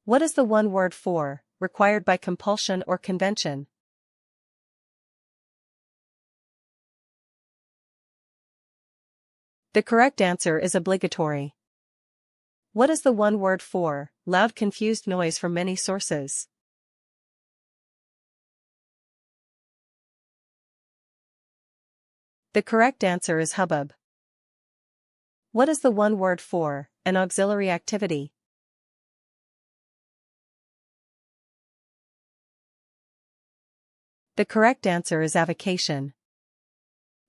What is the one word for, required by compulsion or convention? The correct answer is obligatory. What is the one word for, loud confused noise from many sources? The correct answer is hubbub. What is the one word for, an auxiliary activity? The correct answer is avocation.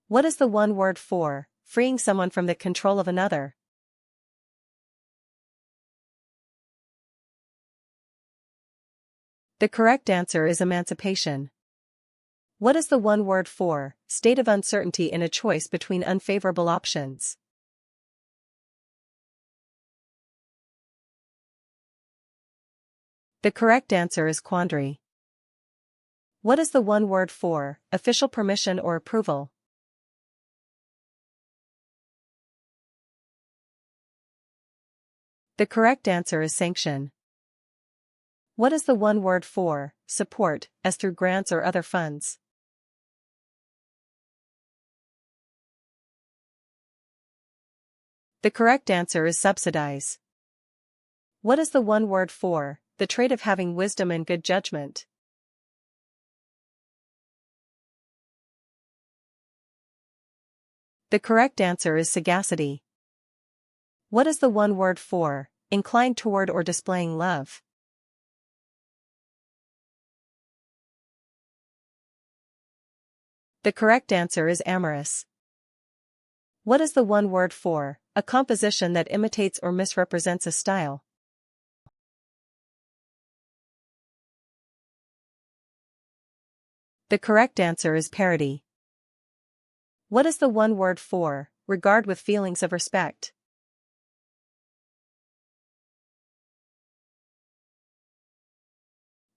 What is the one word for, freeing someone from the control of another? The correct answer is emancipation. What is the one word for, state of uncertainty in a choice between unfavorable options? The correct answer is quandary. What is the one word for, official permission or approval? The correct answer is sanction. What is the one word for, support, as through grants or other funds? The correct answer is subsidize. What is the one word for, the trait of having wisdom and good judgment? The correct answer is sagacity. What is the one word for, inclined toward or displaying love? The correct answer is amorous. What is the one word for, a composition that imitates or misrepresents a style? The correct answer is parody. What is the one word for, regard with feelings of respect?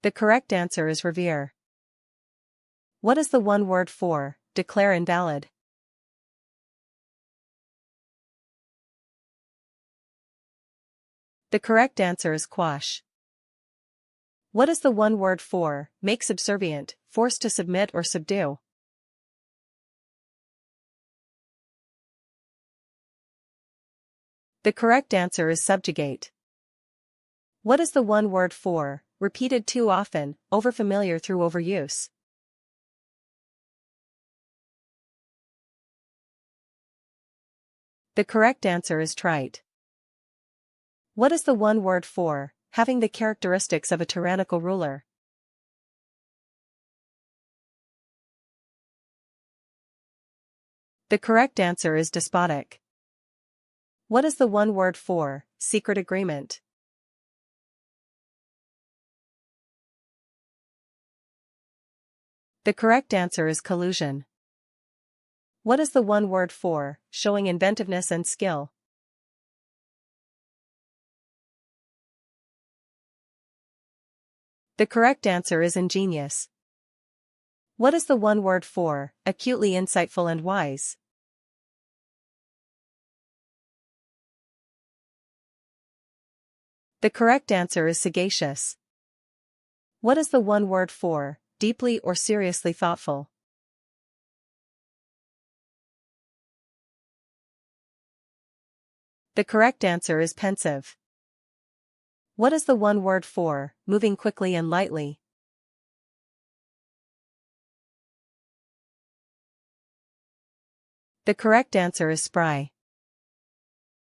The correct answer is revere. What is the one word for, declare invalid? The correct answer is quash. What is the one word for, make subservient, force to submit or subdue? The correct answer is subjugate. What is the one word for, repeated too often, overfamiliar through overuse? The correct answer is trite. What is the one word for, having the characteristics of a tyrannical ruler? The correct answer is despotic. What is the one word for, secret agreement? The correct answer is collusion. What is the one word for, showing inventiveness and skill? The correct answer is ingenious. What is the one word for, acutely insightful and wise? The correct answer is sagacious. What is the one word for, deeply or seriously thoughtful? The correct answer is pensive. What is the one word for, moving quickly and lightly? The correct answer is spry.